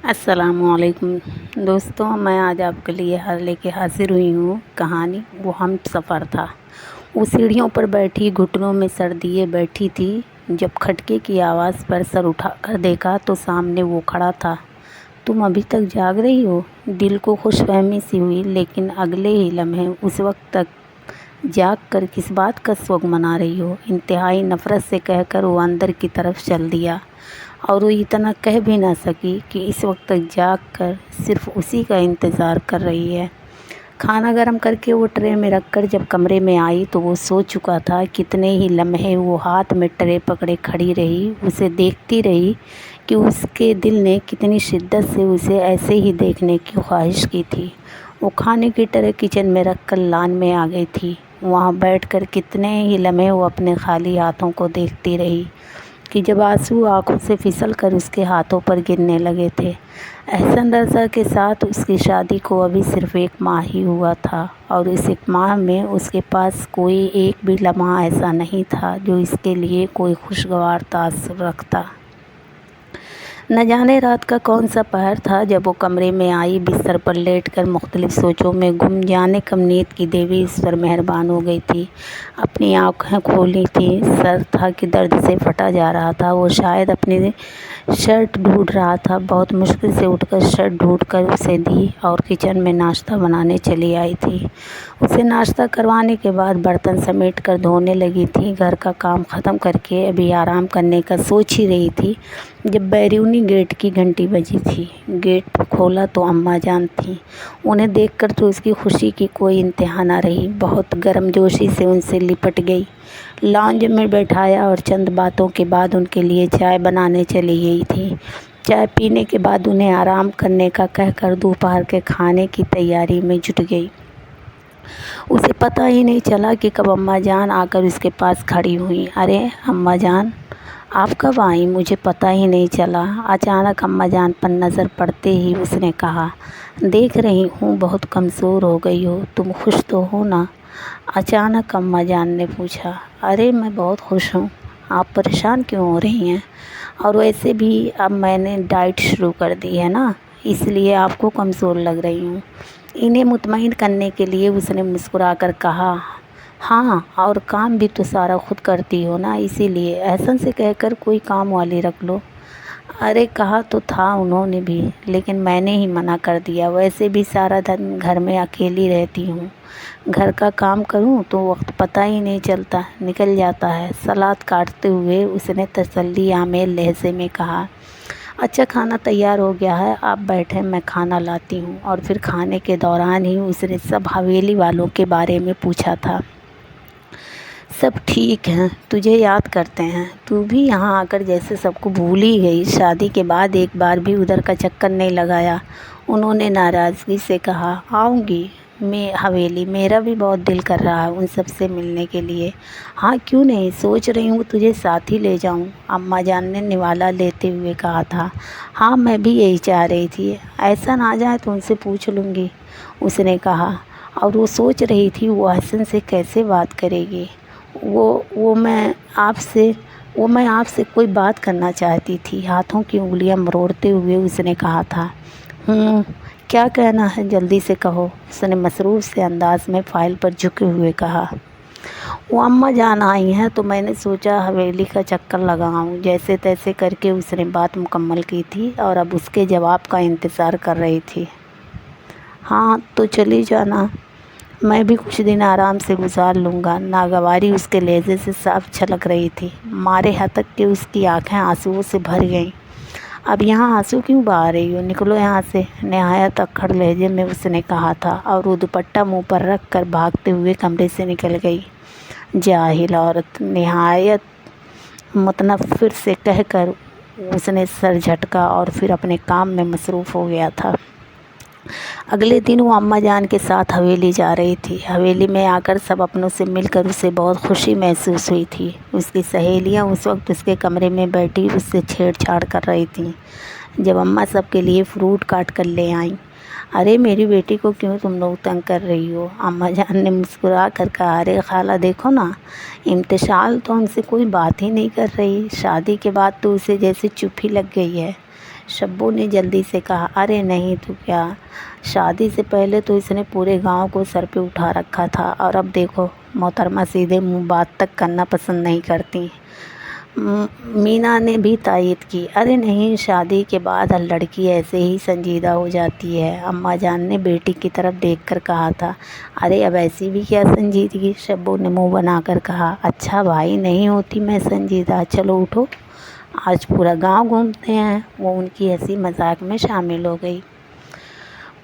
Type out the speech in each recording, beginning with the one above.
السلام علیکم دوستوں، میں آج آپ کے لیے لے کے حاضر ہوئی ہوں کہانی وہ ہم سفر تھا۔ وہ سیڑھیوں پر بیٹھی گھٹنوں میں سر دیے بیٹھی تھی۔ جب کھٹکے کی آواز پر سر اٹھا کر دیکھا تو سامنے وہ کھڑا تھا۔ تم ابھی تک جاگ رہی ہو؟ دل کو خوش فہمی سی ہوئی، لیکن اگلے ہی لمحے اس وقت تک جاگ کر کس بات کا شوق منا رہی ہو، انتہائی نفرت سے کہہ کر وہ اندر کی طرف چل دیا۔ اور وہ اتنا کہہ بھی نہ سکی کہ اس وقت تک جاگ کر صرف اسی کا انتظار کر رہی ہے۔ کھانا گرم کر کے وہ ٹرے میں رکھ کر جب کمرے میں آئی تو وہ سو چکا تھا۔ کتنے ہی لمحے وہ ہاتھ میں ٹرے پکڑے کھڑی رہی، اسے دیکھتی رہی کہ اس کے دل نے کتنی شدت سے اسے ایسے ہی دیکھنے کی خواہش کی تھی۔ وہ کھانے کی ٹرے کچن میں رکھ کر لان میں آ گئی تھی۔ وہاں بیٹھ کر کتنے ہی لمحے وہ اپنے خالی ہاتھوں کو دیکھتی رہی کہ جب آنسو آنکھوں سے پھسل کر اس کے ہاتھوں پر گرنے لگے تھے۔ احسن رضا کے ساتھ اس کی شادی کو ابھی صرف 1 ماہ ہی ہوا تھا، اور اس 1 ماہ میں اس کے پاس کوئی ایک بھی لمحہ ایسا نہیں تھا جو اس کے لیے کوئی خوشگوار تاثر رکھتا۔ نہ جانے رات کا کون سا پہر تھا جب وہ کمرے میں آئی۔ بستر پر لیٹ کر مختلف سوچوں میں گم، جانے کب نیند کی دیوی اس پر مہربان ہو گئی تھی۔ اپنی آنکھیں کھولی تھی، سر تھا کہ درد سے پھٹا جا رہا تھا۔ وہ شاید اپنی شرٹ ڈھونڈ رہا تھا۔ بہت مشکل سے اٹھ کر شرٹ ڈھونڈ کر اسے دی اور کچن میں ناشتہ بنانے چلی آئی تھی۔ اسے ناشتہ کروانے کے بعد برتن سمیٹ کر دھونے لگی تھی۔ گھر کا کام ختم کر کے ابھی آرام کرنے کا سوچ ہی رہی تھی جب بیرونی گیٹ کی گھنٹی بجی تھی۔ گیٹ کھولا تو اماں جان تھیں۔ انہیں دیکھ کر تو اس کی خوشی کی کوئی انتہا نہ رہی۔ بہت گرم جوشی سے ان سے لپٹ گئی، لاؤنج میں بیٹھایا اور چند باتوں کے بعد ان کے لیے چائے بنانے چلی گئی تھی۔ چائے پینے کے بعد انہیں آرام کرنے کا کہہ کر دوپہر کے کھانے کی تیاری میں جٹ گئی۔ اسے پتہ ہی نہیں چلا کہ کب اماں جان آ کر اس کے پاس کھڑی ہوئیں۔ ارے اماں جان، آپ کب آئیں؟ مجھے پتہ ہی نہیں چلا۔ اچانک اماں جان پر نظر پڑتے ہی اس نے کہا، دیکھ رہی ہوں بہت کمزور ہو گئی ہو، تم خوش تو ہو نا؟ اچانک اماں جان نے پوچھا۔ ارے میں بہت خوش ہوں، آپ پریشان کیوں ہو رہی ہیں؟ اور ویسے بھی اب میں نے ڈائٹ شروع کر دی ہے نا، اس لیے آپ کو کمزور لگ رہی ہوں۔ انہیں مطمئن کرنے کے لیے اس نے مسکرا کر کہا، ہاں اور کام بھی تو سارا خود کرتی ہو نا، اسی لیے احسن سے کہہ کر کوئی کام والی رکھ لو۔ ارے کہا تو تھا انہوں نے بھی، لیکن میں نے ہی منع کر دیا۔ ویسے بھی سارا دن گھر میں اکیلی رہتی ہوں، گھر کا کام کروں تو وقت پتہ ہی نہیں چلتا، نکل جاتا ہے۔ سلاد کاٹتے ہوئے اس نے تسلی آمیز لہجے میں کہا، اچھا کھانا تیار ہو گیا ہے، آپ بیٹھیں میں کھانا لاتی ہوں۔ اور پھر کھانے کے دوران ہی اس نے سب حویلی والوں کے بارے میں پوچھا تھا۔ سب ٹھیک ہیں، تجھے یاد کرتے ہیں، تو بھی یہاں آ کر جیسے سب کو بھول ہی گئی۔ شادی کے بعد ایک بار بھی ادھر کا چکر نہیں لگایا، انہوں نے ناراضگی سے کہا۔ آؤں گی میں حویلی، میرا بھی بہت دل کر رہا ہے ان سب سے ملنے کے لیے۔ ہاں کیوں نہیں، سوچ رہی ہوں تجھے ساتھ ہی لے جاؤں، اماں جان نے نوالا لیتے ہوئے کہا تھا۔ ہاں میں بھی یہی چاہ رہی تھی، احسن آ جائے تو ان سے پوچھ لوں گی، اس نے کہا۔ اور وہ سوچ رہی تھی وہ احسن سے کیسے بات کرے گی۔ وہ میں آپ سے کوئی بات کرنا چاہتی تھی، ہاتھوں کی انگلیاں مروڑتے ہوئے اس نے کہا تھا۔ کیا کہنا ہے جلدی سے کہو، اس نے مصروف سے انداز میں فائل پر جھکے ہوئے کہا۔ وہ اماں جان آئی ہیں تو میں نے سوچا حویلی کا چکر لگاؤں، جیسے تیسے کر کے اس نے بات مکمل کی تھی اور اب اس کے جواب کا انتظار کر رہی تھی۔ ہاں تو چلی جانا، میں بھی کچھ دن آرام سے گزار لوں گا۔ ناگواری اس کے لہجے سے صاف جھلک رہی تھی، مارے ہتک کے اس کی آنکھیں آنسوؤں سے بھر گئیں۔ اب یہاں آنسو کیوں بہا رہی ہو، نکلو یہاں سے، نہایت اکڑ لہجے میں اس نے کہا تھا، اور وہ دوپٹہ منہ پر رکھ کر بھاگتے ہوئے کمرے سے نکل گئی۔ جاہل عورت، نہایت متنفر سے کہہ کر اس نے سر جھٹکا اور پھر اپنے کام میں مصروف ہو گیا تھا۔ اگلے دن وہ اماں جان کے ساتھ حویلی جا رہی تھی۔ حویلی میں آ کر سب اپنوں سے مل کر اسے بہت خوشی محسوس ہوئی تھی۔ اس کی سہیلیاں اس وقت اس کے کمرے میں بیٹھی اس سے چھیڑ چھاڑ کر رہی تھیں جب اماں سب کے لیے فروٹ کاٹ کر لے آئیں۔ ارے میری بیٹی کو کیوں تم لوگ تنگ کر رہی ہو، اماں جان نے مسکرا کر کہا۔ ارے خالہ دیکھو نا، امتشال تو ہم سے کوئی بات ہی نہیں کر رہی، شادی کے بعد تو اسے جیسے چپ ہی لگ گئی ہے۔ शब्बू ने जल्दी से कहा, अरे नहीं तो क्या, शादी से पहले तो इसने पूरे गांव को सर पे उठा रखा था और अब देखो मोहतरमा सीधे मुंह बात तक करना पसंद नहीं करती। मीना ने भी तायद की, अरे नहीं, शादी के बाद हर लड़की ऐसे ही संजीदा हो जाती है। अम्मा जान ने बेटी की तरफ देखकर कहा था। अरे अब ऐसी भी क्या संजीदगी, शब्बू ने मुंह बनाकर कहा। अच्छा भाई, नहीं होती मैं संजीदा, चलो उठो, आज पूरा गांव घूमते हैं। वो उनकी हंसी मजाक में शामिल हो गई।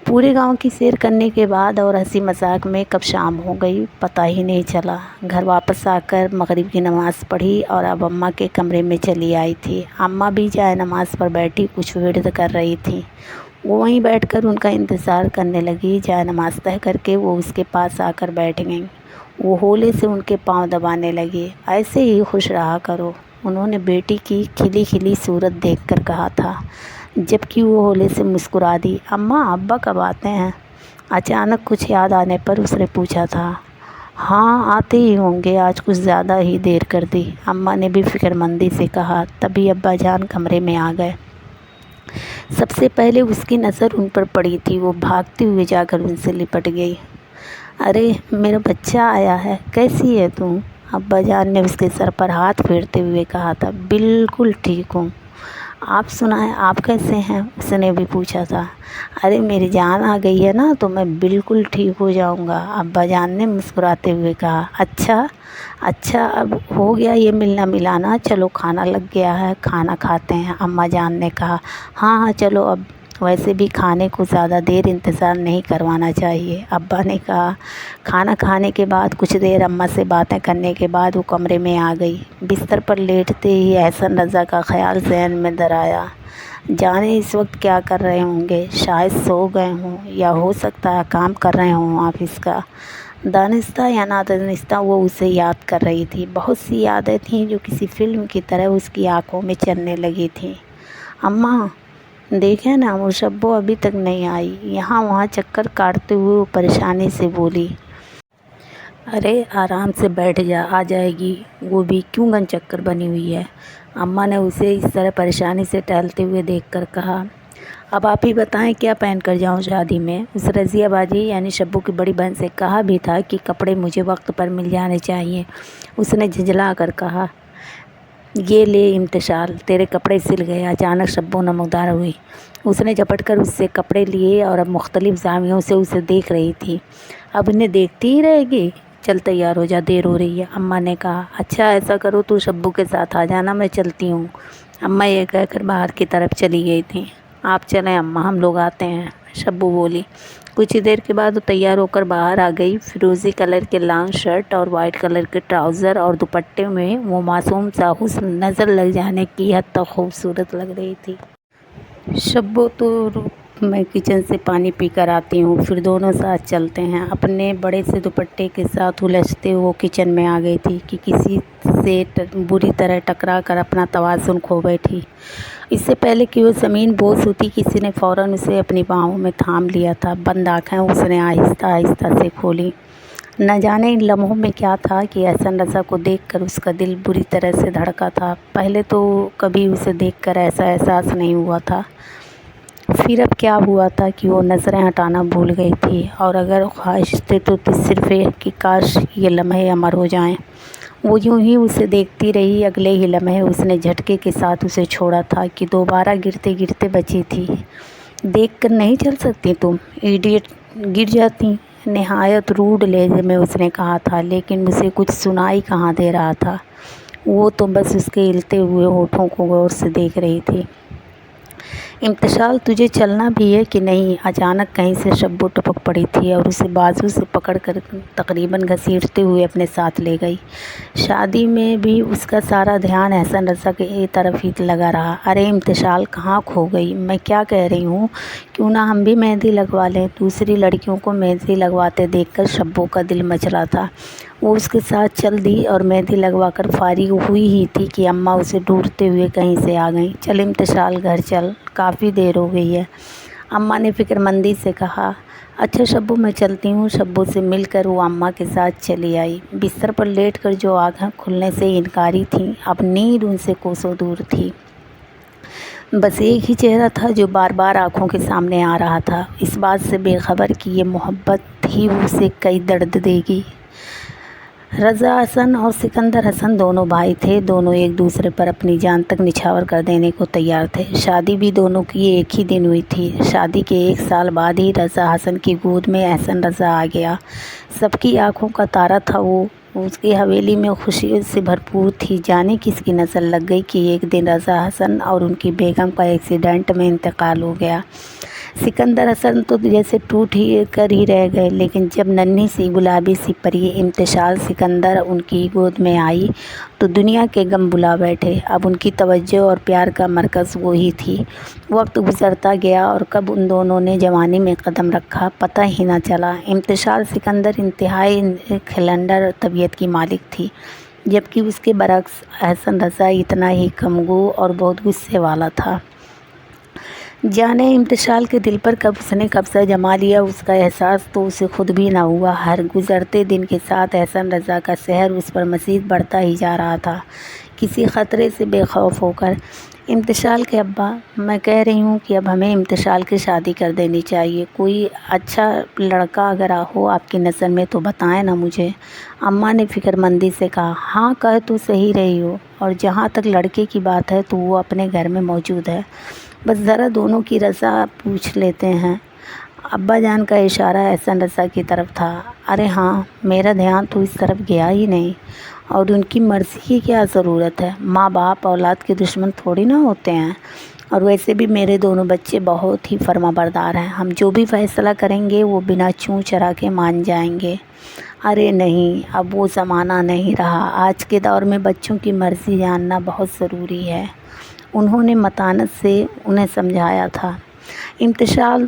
पूरे गांव की सैर करने के बाद और हंसी मजाक में कब शाम हो गई पता ही नहीं चला। घर वापस आकर मगरिब की नमाज़ पढ़ी और अब अम्मा के कमरे में चली आई थी। अम्मा भी जाए नमाज़ पर बैठी कुछ विर्द कर रही थी। वो वहीं बैठकर उनका इंतज़ार करने लगी। जाए नमाज़ तय करके वो उसके पास आकर बैठ गई। वो होले से उनके पाँव दबाने लगी। ऐसे ही खुश रहा करो, उन्होंने बेटी की खिली खिली सूरत देखकर कहा था, जबकि वो होले से मुस्कुरा दी। अम्मा अब्बा कब आते हैं? अचानक कुछ याद आने पर उसने पूछा था। हाँ आते ही होंगे, आज कुछ ज़्यादा ही देर कर दी, अम्मा ने भी फिक्रमंदी से कहा। तभी अब्बा जान कमरे में आ गए। सबसे पहले उसकी नज़र उन पर पड़ी थी। वो भागते हुए जाकर उनसे लिपट गई। अरे मेरा बच्चा आया है, कैसी है तू? अब्बा जान ने उसके सर पर हाथ फेरते हुए कहा था। बिल्कुल ठीक हूँ, आप सुनाएं, आप कैसे हैं? उसने भी पूछा था। अरे मेरी जान आ गई है ना तो मैं बिल्कुल ठीक हो जाऊंगा, अब्बा जान ने मुस्कुराते हुए कहा। अच्छा अब हो गया ये मिलना मिलाना, चलो खाना लग गया है, खाना खाते हैं, अम्मा जान ने कहा। हाँ चलो, अब वैसे भी खाने को ज़्यादा देर इंतज़ार नहीं करवाना चाहिए, अब्बा ने कहा। खाना खाने के बाद कुछ देर अम्मा से बातें करने के बाद वो कमरे में आ गई। बिस्तर पर लेटते ही एहसन रज़ा का ख्याल जहन में दर आया। जाने इस वक्त क्या कर रहे होंगे, शायद सो गए हों या हो सकता है काम कर रहे हों ऑफिस का। दानिस्ता या नादानिस्ता वो उसे याद कर रही थी। बहुत सी यादें थीं जो किसी फिल्म की तरह उसकी आंखों में चलने लगी थीं। अम्मा देखें ना, वो शब्बो अभी तक नहीं आई। यहाँ वहाँ चक्कर काटते हुए वो परेशानी से बोली। अरे आराम से बैठ जा, आ जाएगी, वो भी क्यों गन चक्कर बनी हुई है। अम्मा ने उसे इस तरह परेशानी से टहलते हुए देखकर कहा। अब आप ही बताएं क्या पहन कर जाऊं शादी में? उस रज़िया बाजी यानी शब्बू की बड़ी बहन से कहा भी था कि कपड़े मुझे वक्त पर मिल जाने चाहिए। उसने झिझला कर कहा, ये ले इम्तिशाल, तेरे कपड़े सिल गए। अचानक शब्बू नमकदार हुई। उसने झपट कर उससे कपड़े लिए और अब मुख्तलिफ ज़ावियों से उसे देख रही थी। अब इन्हें देखती ही रहेगी, चल तैयार हो जा, देर हो रही है, अम्मा ने कहा। अच्छा ऐसा करो, तू शब्बू के साथ आ जाना, मैं चलती हूँ। अम्मा ये कहकर बाहर की तरफ चली गई थी। आप चलें अम्मा, हम लोग आते हैं, शब्बू बोली। कुछ ही देर के बाद वो तैयार होकर बाहर आ गई। फिरोज़ी कलर के लॉन्ग शर्ट और वाइट कलर के ट्राउज़र और दुपट्टे में वो मासूम सा हुस्न नज़र लग जाने की हद तक खूबसूरत लग रही थी। शब्बू तो मैं किचन से पानी पी कर आती हूँ, फिर दोनों साथ चलते हैं। अपने बड़े से दुपट्टे के साथ उलझते वो किचन में आ गई थी कि किसी से बुरी तरह टकरा कर अपना तवाज़ुन खो बैठी। इससे पहले कि वो ज़मीन बोझ होती, किसी ने फ़ौरन उसे अपनी बाहों में थाम लिया था। बंद आँखें उसने आहिस्ता आहिस्ता से खोली। न जाने इन लम्हों में क्या था कि एहसन रज़ा को देखकर उसका दिल बुरी तरह से धड़का था। पहले तो कभी उसे देखकर ऐसा एहसास नहीं हुआ था, फिर अब क्या हुआ था कि वो नज़रें हटाना भूल गई थी, और अगर ख्वाहिश थे तो सिर्फ़ कि काश ये लम्हे अमर हो जाएं। वो यूं ही उसे देखती रही। अगले ही लम्हे उसने झटके के साथ उसे छोड़ा था कि दोबारा गिरते गिरते बची थी। देख कर नहीं चल सकती तुम, इडियट, गिर जाती, नहायत रूड लहजे में उसने कहा था, लेकिन उसे कुछ सुनाई कहाँ दे रहा था। वो तो बस उसके हिलते हुए होठों को गौर से देख रही थी। इम्तिशाल तुझे चलना भी है कि नहीं? अचानक कहीं से शब्बू टपक पड़ी थी और उसे बाजू से पकड़कर तकरीबन घसीटते हुए अपने साथ ले गई। शादी में भी उसका सारा ध्यान एहसन रज़ा के तरफ ही लगा रहा। अरे इम्तिशाल कहाँ खो गई? मैं क्या कह रही हूँ, क्यों ना हम भी मेहंदी लगवा लें? दूसरी लड़कियों को मेहंदी लगवाते देखकर शब्बू का दिल मच रहा था। वो उसके साथ चल दी और मेहंदी लगवाकर फारिग हुई ही थी कि अम्मा उसे ढूंढते हुए कहीं से आ गई। चल इम्तिशाल घर चल, काफ़ी देर हो गई है, अम्मा ने फिक्रमंदी से कहा। अच्छा शब्बू मैं चलती हूँ। शब्बू से मिलकर वो अम्मा के साथ चली आई। बिस्तर पर लेटकर जो आँखें खुलने से इनकारी थीं, अब नींद उनसे कोसों दूर थी। بس ایک ہی چہرہ تھا جو بار بار آنکھوں کے سامنے آ رہا تھا، اس بات سے بے خبر کہ یہ محبت ہی اسے کئی درد دے گی۔ رضا حسن اور سکندر حسن دونوں بھائی تھے، دونوں ایک دوسرے پر اپنی جان تک نچھاور کر دینے کو تیار تھے۔ شادی بھی دونوں کی ایک ہی دن ہوئی تھی۔ شادی کے 1 سال بعد ہی رضا حسن کی گود میں احسن رضا آ گیا۔ سب کی آنکھوں کا تارا تھا وہ، اس کی حویلی میں خوشی سے بھرپور تھی۔ جانے کس کی نظر لگ گئی کہ ایک دن رضا حسن اور ان کی بیگم کا ایکسیڈنٹ میں انتقال ہو گیا۔ سکندر حسن تو جیسے ٹوٹ ہی کر ہی رہ گئے، لیکن جب ننھی سی گلابی سی پری امتشال سکندر ان کی گود میں آئی تو دنیا کے غم بھلا بیٹھے۔ اب ان کی توجہ اور پیار کا مرکز وہی تھی۔ وقت گزرتا گیا اور کب ان دونوں نے جوانی میں قدم رکھا پتہ ہی نہ چلا۔ امتشال سکندر انتہائی کھلنڈر طبیعت کی مالک تھی، جبکہ اس کے برعکس احسن رضا اتنا ہی کمگو اور بہت غصے والا تھا۔ جانے امتشال کے دل پر کب اس نے قبضہ جما لیا، اس کا احساس تو اسے خود بھی نہ ہوا۔ ہر گزرتے دن کے ساتھ احسن رضا کا سحر اس پر مزید بڑھتا ہی جا رہا تھا، کسی خطرے سے بے خوف ہو کر۔ امتشال کے ابا، میں کہہ رہی ہوں کہ اب ہمیں امتشال کی شادی کر دینی چاہیے، کوئی اچھا لڑکا اگر ہو آپ کی نظر میں تو بتائیں نا مجھے، اماں نے فکر مندی سے کہا۔ ہاں کہہ تو صحیح رہی ہو، اور جہاں تک لڑکے کی بات ہے تو وہ اپنے گھر میں موجود ہے، بس ذرا دونوں کی رضا پوچھ لیتے ہیں۔ ابا جان کا اشارہ احسن رضا کی طرف تھا۔ ارے ہاں، میرا دھیان تو اس طرف گیا ہی نہیں، اور ان کی مرضی کی کیا ضرورت ہے، ماں باپ اولاد کے دشمن تھوڑی نہ ہوتے ہیں، اور ویسے بھی میرے دونوں بچے بہت ہی فرما بردار ہیں، ہم جو بھی فیصلہ کریں گے وہ بنا چوں چرا کے مان جائیں گے۔ ارے نہیں، اب وہ زمانہ نہیں رہا، آج کے دور میں بچوں کی مرضی جاننا بہت ضروری ہے، انہوں نے متانت سے انہیں سمجھایا تھا۔ امتشال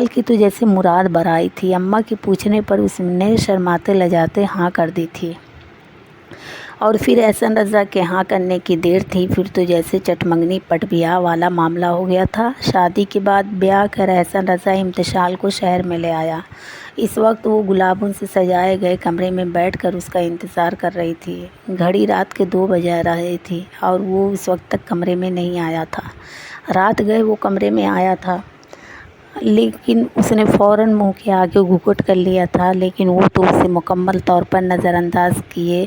کی تو جیسے مراد برائی تھی، اماں کے پوچھنے پر اس نے شرماتے لجاتے ہاں کر دی تھی، اور پھر احسن رضا کے ہاں کرنے کی دیر تھی، پھر تو جیسے چٹ منگنی پٹ بیاہ والا معاملہ ہو گیا تھا۔ شادی کے بعد بیاہ کر احسن رضا امتشال کو شہر میں لے آیا۔ اس وقت وہ گلابوں سے سجائے گئے کمرے میں بیٹھ کر اس کا انتظار کر رہی تھی۔ گھڑی رات کے 2 بج رہے تھی اور وہ اس وقت تک کمرے میں نہیں آیا تھا۔ رات گئے وہ کمرے میں آیا تھا، لیکن اس نے فوراً منہ کے آگے گھونگھٹ کر لیا تھا، لیکن وہ تو اسے مکمل طور پر نظر انداز کیے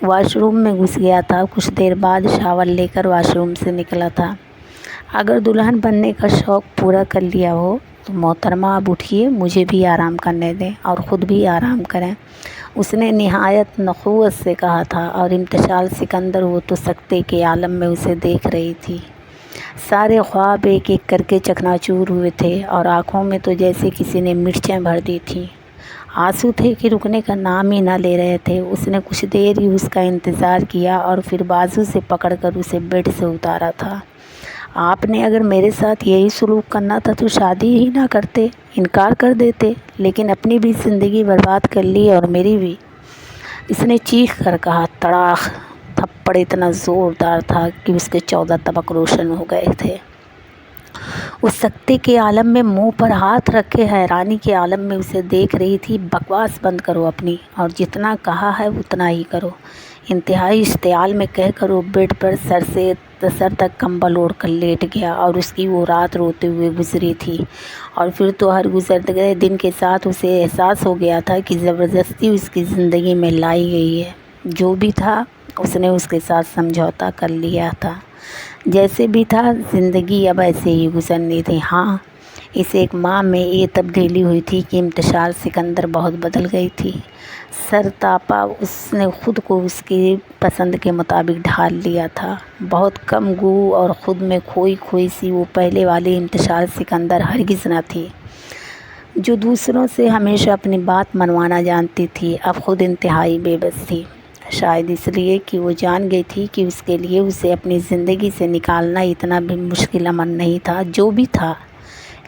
واش روم میں گھس گیا تھا۔ کچھ دیر بعد شاور لے کر واش روم سے نکلا تھا۔ اگر دلہن بننے کا شوق پورا کر لیا ہو تو محترمہ اب اٹھیے، مجھے بھی آرام کرنے دیں اور خود بھی آرام کریں، اس نے نہایت نخوت سے کہا تھا، اور امتشال سکندر وہ تو سکتے کے عالم میں اسے دیکھ رہی تھی۔ سارے خواب ایک ایک کر کے چکناچور ہوئے تھے، اور آنکھوں میں تو جیسے کسی نے مرچیں بھر دی تھیں، آنسو تھے کہ رکنے کا نام ہی نہ لے رہے تھے۔ اس نے کچھ دیر ہی اس کا انتظار کیا اور پھر بازو سے پکڑ کر اسے بیڈ سے اتارا تھا۔ آپ نے اگر میرے ساتھ یہی سلوک کرنا تھا تو شادی ہی نہ کرتے، انکار کر دیتے، لیکن اپنی بھی زندگی برباد کر لی اور میری بھی، اس نے چیخ کر کہا۔ تڑاخ! تھپڑ اتنا زوردار تھا کہ اس کے 14 طبق روشن ہو گئے تھے۔ اس سکتے کے عالم میں منہ پر ہاتھ رکھے حیرانی کے عالم میں اسے دیکھ رہی تھی۔ بکواس بند کرو اپنی، اور جتنا کہا ہے اتنا ہی کرو، انتہائی اشتعال میں کہہ کر وہ بیڈ پر سر تک کمبل اوڑھ کر لیٹ گیا، اور اس کی وہ رات روتے ہوئے گزری تھی۔ اور پھر تو ہر گزرتے دن کے ساتھ اسے احساس ہو گیا تھا کہ زبردستی اس کی زندگی میں لائی گئی ہے۔ جو بھی تھا اس نے اس کے ساتھ سمجھوتا کر لیا تھا، جیسے بھی تھا زندگی اب ایسے ہی گزرنی تھی۔ ہاں، اس 1 ماہ میں یہ تبدیلی ہوئی تھی کہ امتشال سکندر بہت بدل گئی تھی۔ سر تاپا اس نے خود کو اس کی پسند کے مطابق ڈھال لیا تھا۔ بہت کم گو اور خود میں کھوئی کھوئی سی وہ پہلے والی امتشال سکندر ہرگز نہ تھی، جو دوسروں سے ہمیشہ اپنی بات منوانا جانتی تھی۔ اب خود انتہائی بے بس تھی، شاید اس لیے کہ وہ جان گئی تھی کہ اس کے لیے اسے اپنی زندگی سے نکالنا اتنا بھی مشکل امر نہیں تھا۔ جو بھی تھا،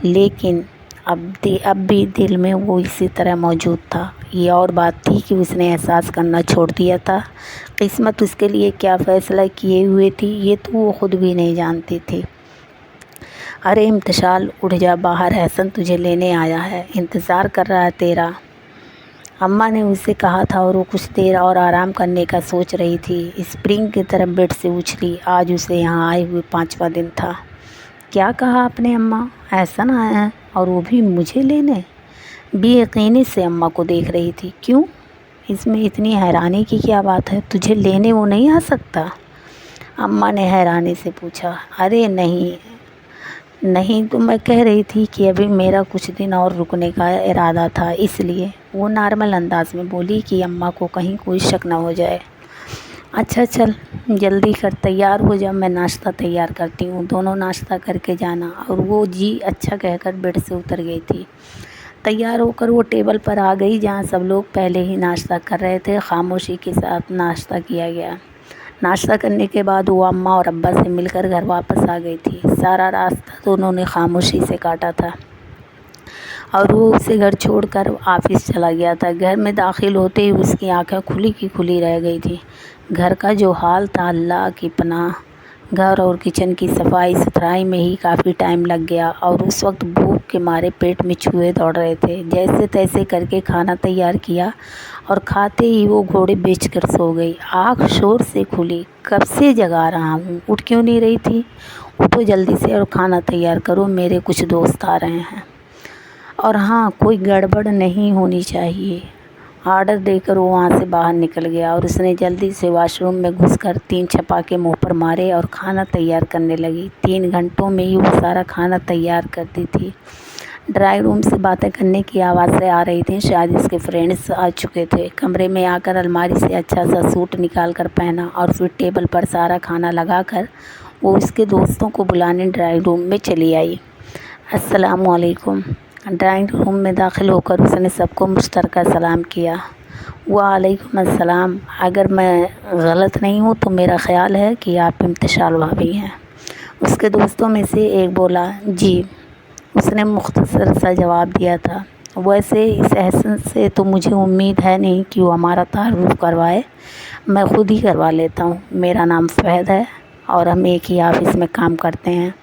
لیکن اب بھی دل میں وہ اسی طرح موجود تھا۔ یہ اور بات تھی کہ اس نے احساس کرنا چھوڑ دیا تھا۔ قسمت اس کے لیے کیا فیصلہ کیے ہوئے تھی یہ تو وہ خود بھی نہیں جانتی تھی۔ ارے امتشال، اٹھ جا باہر، احسن تجھے لینے آیا ہے، انتظار کر رہا ہے تیرا۔ अम्मा ने उससे कहा था और वो कुछ देर और आराम करने का सोच रही थी। स्प्रिंग की तरफ बेड से उछली। आज उसे यहाँ आए हुए 5वां दिन था। क्या कहा आपने अम्मा? एहसन आया है और वो भी मुझे लेने? बेयकीनी से अम्मा को देख रही थी। क्यों? इसमें इतनी हैरानी की क्या बात है? तुझे लेने वो नहीं आ सकता? अम्मा ने हैरानी से पूछा। अरे नहीं नहीं, तो मैं कह रही थी कि अभी मेरा कुछ दिन और रुकने का इरादा था, इसलिए। वो नॉर्मल अंदाज में बोली कि अम्मा को कहीं कोई शक ना हो जाए। अच्छा चल जल्दी कर, तैयार हो जा, मैं नाश्ता तैयार करती हूँ, दोनों नाश्ता करके जाना। और वो जी अच्छा कहकर बेड से उतर गई थी। तैयार होकर वो टेबल पर आ गई जहाँ सब लोग पहले ही नाश्ता कर रहे थे। खामोशी के साथ नाश्ता किया गया। नाश्ता करने के बाद वो अम्मा और अब्बा से मिलकर घर वापस आ गई थी। सारा रास्ता दोनों ने खामोशी से काटा था और वो उसे घर छोड़कर ऑफिस चला गया था। घर में दाखिल होते ही उसकी आंखें खुली की खुली रह गई थी। घर का जो हाल था, अल्लाह की पनाह। घर और किचन की सफाई सुथराई में ही काफ़ी टाइम लग गया और उस वक्त भूख के मारे पेट में चूहे दौड़ रहे थे। जैसे तैसे करके खाना तैयार किया और खाते ही वो घोड़े बेचकर सो गई। आँख शोर से खुली। कब से जगा रहा हूँ, उठ क्यों नहीं रही थी? उठो जल्दी से और खाना तैयार करो, मेरे कुछ दोस्त आ रहे हैं। और हाँ, कोई गड़बड़ नहीं होनी चाहिए। ऑर्डर देकर वो वहाँ से बाहर निकल गया और उसने जल्दी से वॉशरूम में घुसकर 3 छपाके मुँह पर मारे और खाना तैयार करने लगी। 3 घंटों में ही वो सारा खाना तैयार करती थी। ड्राइंग रूम से बातें करने की आवाज़ें आ रही थीं। शायद उसके फ्रेंड्स आ चुके थे। कमरे में आकर अलमारी से अच्छा सा सूट निकाल कर पहना और फिर टेबल पर सारा खाना लगाकर वो उसके दोस्तों को बुलाने ड्राइंग रूम में चली आई। अस्सलामुअलैकुम। ड्राइंग रूम में दाखिल होकर उसने सबको मुश्तरका सलाम किया। वालेकुम अस्सलाम। अगर मैं गलत नहीं हूँ तो मेरा ख़्याल है कि आप इम्तिशाल भाभी हैं। उसके दोस्तों में से एक बोला। जी, उसने मुख्तसर सा जवाब दिया था। वैसे इस एहसन से तो मुझे उम्मीद है नहीं कि वो हमारा तारुफ करवाए, मैं ख़ुद ही करवा लेता हूँ। मेरा नाम फ़हद है और हम एक ही ऑफ़िस में काम करते हैं।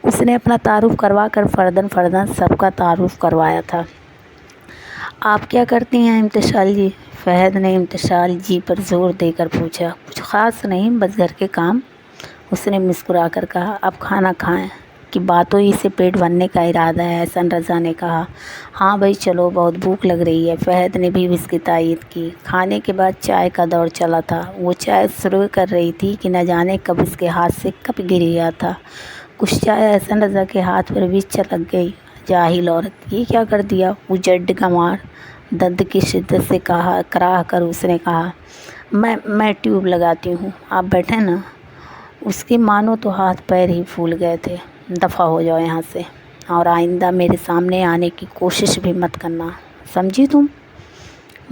उसने अपना तारुफ करवा कर फ़र्दन सबका तारुफ करवाया था। आप क्या करती हैं इम्तिशाल जी? फ़हद ने इम्तिशाल जी पर ज़ोर देकर पूछा। कुछ ख़ास नहीं, बस घर के काम, उसने मुस्कुरा कर कहा। अब खाना खाएं कि बातों ही से पेट भरने का इरादा है, एहसन रज़ा ने कहा। हाँ भाई चलो, बहुत भूख लग रही है, फ़हद ने भी उसकी तायीद की। खाने के बाद चाय का दौर चला था। वो चाय शुरू कर रही थी कि न जाने कब उसके हाथ से कप गिर गया था। कुछ चाय एहसन रज़ा के हाथ पर भी छलक गई। जाहिल औरत, ये क्या कर दिया? वो जड्ड का मार दर्द की शिद्दत से कहा कराह कर उसने कहा। मैं ट्यूब लगाती हूँ, आप बैठे ना। उसके मानो तो हाथ पैर ही फूल गए थे। दफ़ा हो जाओ यहाँ से और आइंदा मेरे सामने आने की कोशिश भी मत करना, समझी तुम?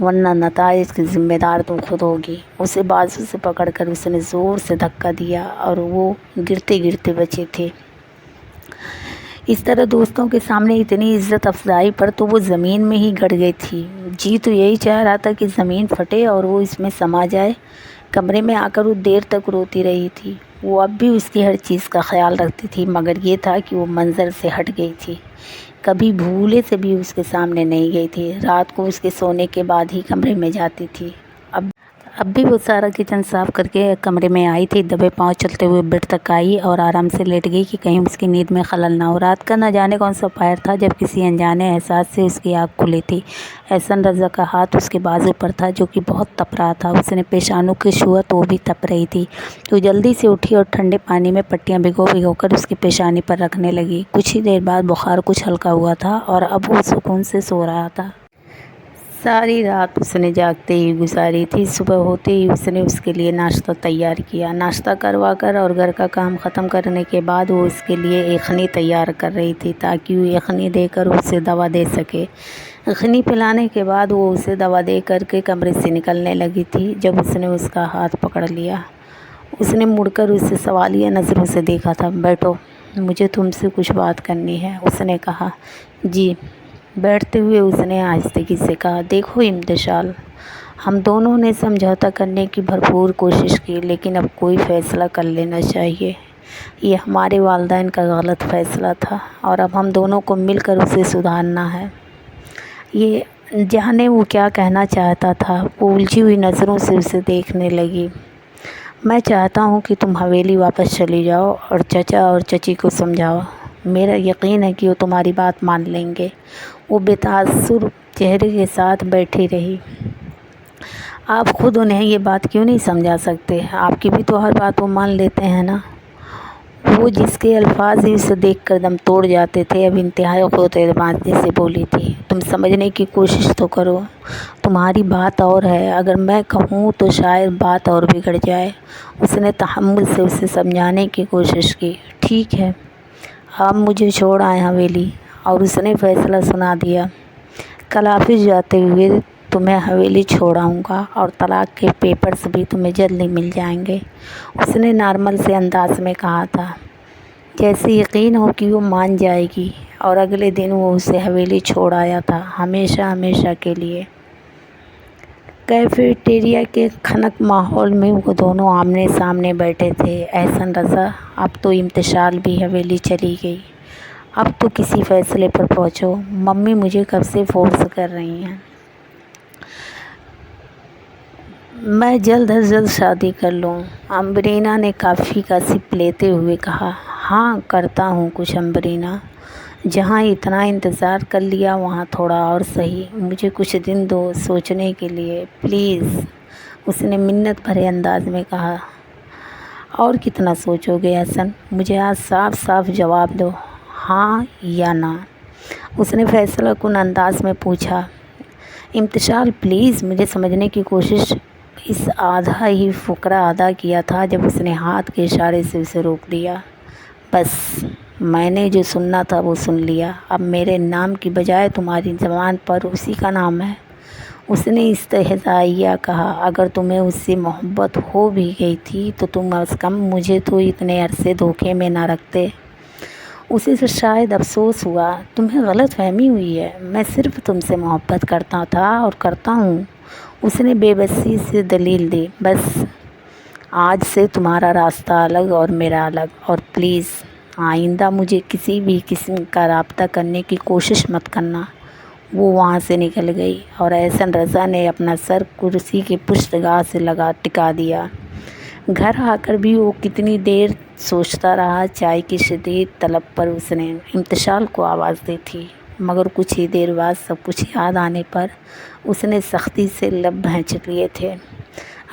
वरना नताइज की ज़िम्मेदार तुम खुद होगी। उसे बाजू से पकड़कर उसने ज़ोर से धक्का दिया और वो गिरते गिरते बचे थे। इस तरह दोस्तों के सामने इतनी इज़्ज़त अफजाई पर तो वो ज़मीन में ही गड़ गई थी। जी तो यही चाह रहा था कि ज़मीन फटे और वो इसमें समा जाए। कमरे में आकर वो देर तक रोती रही थी। वो अब भी उसकी हर चीज़ का ख्याल रखती थी, मगर ये था कि वो मंज़र से हट गई थी। कभी भूले से भी उसके सामने नहीं गई थी। रात को उसके सोने के बाद ही कमरे में जाती थी। अब भी वो सारा किचन साफ़ करके कमरे में आई थी। दबे पाँव चलते हुए बेड तक आई और आराम से लेट गई कि कहीं उसकी नींद में खलल ना हो। रात का न जाने कौन सा पहर था जब किसी अनजाने एहसास से उसकी आँख खुली थी। एहसन रज़ा का हाथ उसके बाजू पर था जो कि बहुत तप रहा था। उसने पेशानों की छुआ वो भी तप रही थी। तो जल्दी से उठी और ठंडे पानी में पट्टियाँ भिगो कर उसकी पेशानी पर रखने लगी। कुछ ही देर बाद बुखार कुछ हल्का हुआ था और अब वो सुकून से सो रहा था। सारी रात उसने जागते ही गुजारी थी। सुबह होते ही उसने उसके लिए नाश्ता तैयार किया। नाश्ता करवा कर और घर का काम ख़त्म करने के बाद वो उसके लिए यखनी तैयार कर रही थी ताकि वो यखनी देकर उसे दवा दे सके। यखनी पिलाने के बाद वो उसे दवा दे करके कमरे से निकलने लगी थी जब उसने उसका हाथ पकड़ लिया। उसने मुड़कर उसे सवालिया नज़रों से देखा था। बैठो, मुझे तुमसे कुछ बात करनी है, उसने कहा। जी। बैठते हुए उसने आहिस्तगी से कहा। देखो इम्तिशाल, हम दोनों ने समझौता करने की भरपूर कोशिश की, लेकिन अब कोई फ़ैसला कर लेना चाहिए। ये हमारे वालिदैन का गलत फ़ैसला था और अब हम दोनों को मिलकर उसे सुधारना है। ये जाने वो क्या कहना चाहता था। वो उलझी हुई नज़रों से उसे देखने लगी। मैं चाहता हूँ कि तुम हवेली वापस चली जाओ और चचा और चची को समझाओ। मेरा यकीन है कि वो तुम्हारी बात मान लेंगे। वो बेतासुर चेहरे के साथ बैठी रही। आप खुद उन्हें ये बात क्यों नहीं समझा सकते? आपकी भी तो हर बात वो मान लेते हैं ना। वो जिसके अल्फाज ही उसे देख कर दम तोड़ जाते थे, अब इंतहाई खोतेबाजी से बोली थी, तुम समझने की कोशिश तो करो। तुम्हारी बात और है, अगर मैं कहूँ तो शायद बात और बिगड़ जाए। उसने तहम्मुल से उसे समझाने की कोशिश की। ठीक है, आप मुझे छोड़ आए हवेली। और उसने फैसला सुना दिया, कल ऑफिस जाते हुए तुम्हें हवेली छोड़ आऊँगा और तलाक के पेपर्स भी तुम्हें जल्दी मिल जाएंगे। उसने नॉर्मल से अंदाज में कहा था, जैसे यकीन हो कि वो मान जाएगी। और अगले दिन वो उसे हवेली छोड़ आया था, हमेशा हमेशा के लिए। कैफेटेरिया के खनक माहौल में वो दोनों आमने सामने बैठे थे। एहसन रज़ा, अब तो इम्तिशाल भी हवेली चली गई। अब तो किसी फ़ैसले पर पहुँचो। मम्मी मुझे कब से फोर्स कर रही हैं, मैं जल्द अज जल्द शादी कर लूँ। अम्बरीना ने काफ़ी का सिप लेते हुए कहा। हाँ करता हूँ कुछ अम्बरीना, जहाँ इतना इंतज़ार कर लिया वहाँ थोड़ा और सही, मुझे कुछ दिन दो सोचने के लिए प्लीज़। उसने मिन्नत भरे अंदाज में कहा। और कितना सोचोगे एहसन, मुझे आज साफ साफ जवाब दो, हाँ या ना। उसने फैसला कुन अंदाज में पूछा। इम्तिशाल प्लीज़ मुझे समझने की कोशिश। इस आधा ही फुकरा अदा किया था जब उसने हाथ के इशारे से उसे रोक दिया। बस मैंने जो सुनना था वो सुन लिया। अब मेरे नाम की बजाय तुम्हारी ज़बान पर उसी का नाम है। उसने इस्तेहज़ाइया कहा। अगर तुम्हें उससे मोहब्बत हो भी गई थी तो तुम कम से कम मुझे तो इतने अरसे धोखे में ना रखते। उसे से शायद अफसोस हुआ। तुम्हें गलत फहमी हुई है, मैं सिर्फ़ तुमसे मोहब्बत करता था और करता हूँ। उसने बेबसी से दलील दी। बस आज से तुम्हारा रास्ता अलग और मेरा अलग। और प्लीज़ आइंदा मुझे किसी भी किस्म का राब्ता करने की कोशिश मत करना। वो वहाँ से निकल गई और एहसन रज़ा ने अपना सर कुर्सी की पुश्तगाह से लगा टिका दिया। घर आकर भी वो कितनी देर सोचता रहा। चाय की शदीद तलब पर उसने इम्तिशाल को आवाज़ दी थी, मगर कुछ ही देर बाद सब कुछ याद आने पर उसने सख्ती से लब भैंच लिए थे।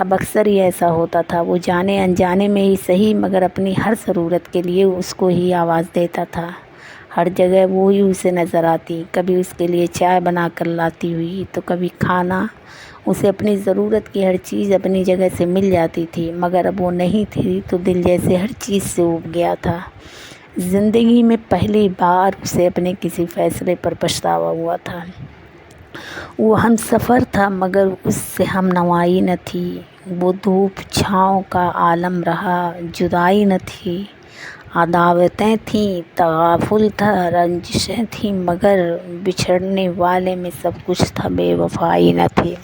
अब अक्सर ही ऐसा होता था, वो जाने अनजाने में ही सही मगर अपनी हर ज़रूरत के लिए उसको ही आवाज़ देता था। हर जगह वो ही उसे नज़र आती, कभी उसके लिए चाय बना कर लाती हुई तो कभी खाना। उसे अपनी ज़रूरत की हर चीज़ अपनी जगह से मिल जाती थी, मगर अब वो नहीं थी तो दिल जैसे हर चीज़ से ऊब गया था। ज़िंदगी में पहली बार उसे अपने किसी फ़ैसले पर पछतावा हुआ था। वो हम सफ़र था मगर उससे हम नवाई न थी। वो धूप छाँव का आलम रहा, जुदाई न थी। अदावतें थीं, तगाफुल था, रंजिशें थीं, मगर बिछड़ने वाले में सब कुछ था, बेवफाई न थी।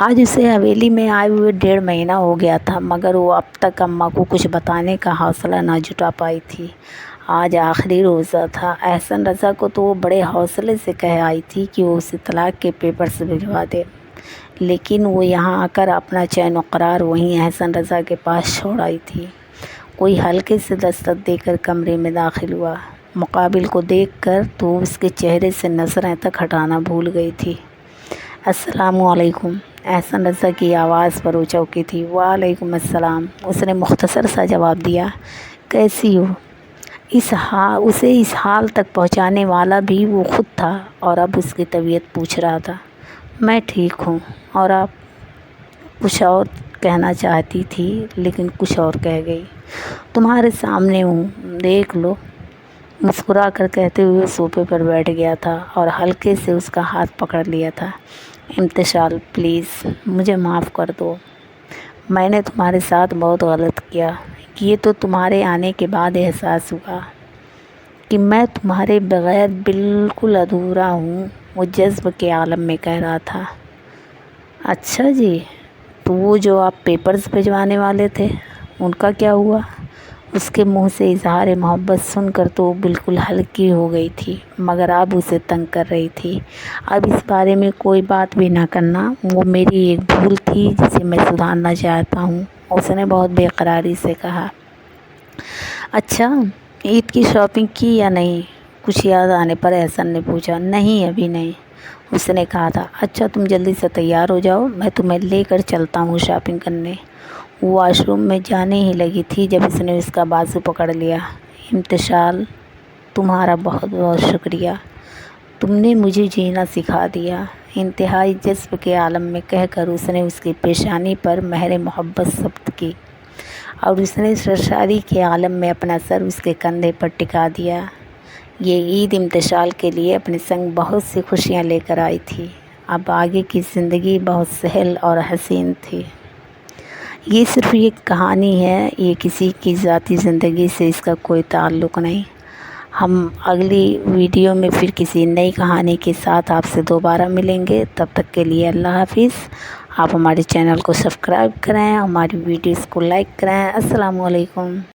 आज उसे हवेली में आए हुए 1.5 महीना हो गया था, मगर वो अब तक अम्मा को कुछ बताने का हौसला ना जुटा पाई थी। आज आखिरी रोज़ा था। एहसन रज़ा को तो वो बड़े हौसले से कह आई थी कि वो उसे तलाक के पेपर्स भिजवा दे, लेकिन वो यहाँ आकर अपना चैन व करार वहीं एहसन रज़ा के पास छोड़ आई थी। कोई हल्के से दस्तक देकर कमरे में दाखिल हुआ। मुकाबिल को देखकर तो उसके चेहरे से नज़रें तक हटाना भूल गई थी। अस्सलामुअलैकुम, एहसन रज़ा की आवाज़ पर वो चौंकी थी। वालेकुम अस्सलाम, उसने मुख्तसर सा जवाब दिया। कैसी हो? उसे इस हाल तक पहुंचाने वाला भी वो खुद था और अब उसकी तबीयत पूछ रहा था। मैं ठीक हूँ। और आप? कुछ और कहना चाहती थी लेकिन कुछ और कह गई। तुम्हारे सामने हूँ, देख लो, मुस्कुरा कर कहते हुए सोफे पर बैठ गया था और हल्के से उसका हाथ पकड़ लिया था। इम्तिशाल प्लीज़ मुझे माफ़ कर दो, मैंने तुम्हारे साथ बहुत गलत किया। ये तो तुम्हारे आने के बाद एहसास हुआ कि मैं तुम्हारे बग़ैर बिल्कुल अधूरा हूँ। वो जज्ब के आलम में कह रहा था। अच्छा जी, तो वो जो आप पेपर्स भिजवाने वाले थे उनका क्या हुआ? اس کے منہ سے اظہار محبت سن کر تو وہ بالکل ہلکی ہو گئی تھی، مگر اب اسے تنگ کر رہی تھی۔ اب اس بارے میں کوئی بات بھی نہ کرنا، وہ میری ایک بھول تھی جسے میں سدھارنا چاہتا ہوں، اس نے بہت بے قراری سے کہا۔ اچھا، عید کی شاپنگ کی یا نہیں؟ کچھ یاد آنے پر احسن نے پوچھا۔ نہیں، ابھی نہیں، اس نے کہا تھا۔ اچھا، تم جلدی سے تیار ہو جاؤ، میں تمہیں لے کر چلتا ہوں شاپنگ کرنے۔ وہ واش روم میں جانے ہی لگی تھی جب اس نے اس کا بازو پکڑ لیا۔ امتشال، تمہارا بہت بہت شکریہ، تم نے مجھے جینا سکھا دیا، انتہائی جذب کے عالم میں کہہ کر اس نے اس کی پیشانی پر مہر محبت ثبت کی اور اس نے سرشاری کے عالم میں اپنا سر اس کے کندھے پر ٹکا دیا۔ یہ عید امتشال کے لیے اپنے سنگ بہت سی خوشیاں لے کر آئی تھی۔ اب آگے کی زندگی بہت سہل اور حسین تھی۔ یہ صرف ایک کہانی ہے، یہ کسی کی ذاتی زندگی سے اس کا کوئی تعلق نہیں۔ ہم اگلی ویڈیو میں پھر کسی نئی کہانی کے ساتھ آپ سے دوبارہ ملیں گے۔ تب تک کے لیے اللہ حافظ۔ آپ ہمارے چینل کو سبسکرائب کریں، ہماری ویڈیوز کو لائک کریں۔ السلام علیکم۔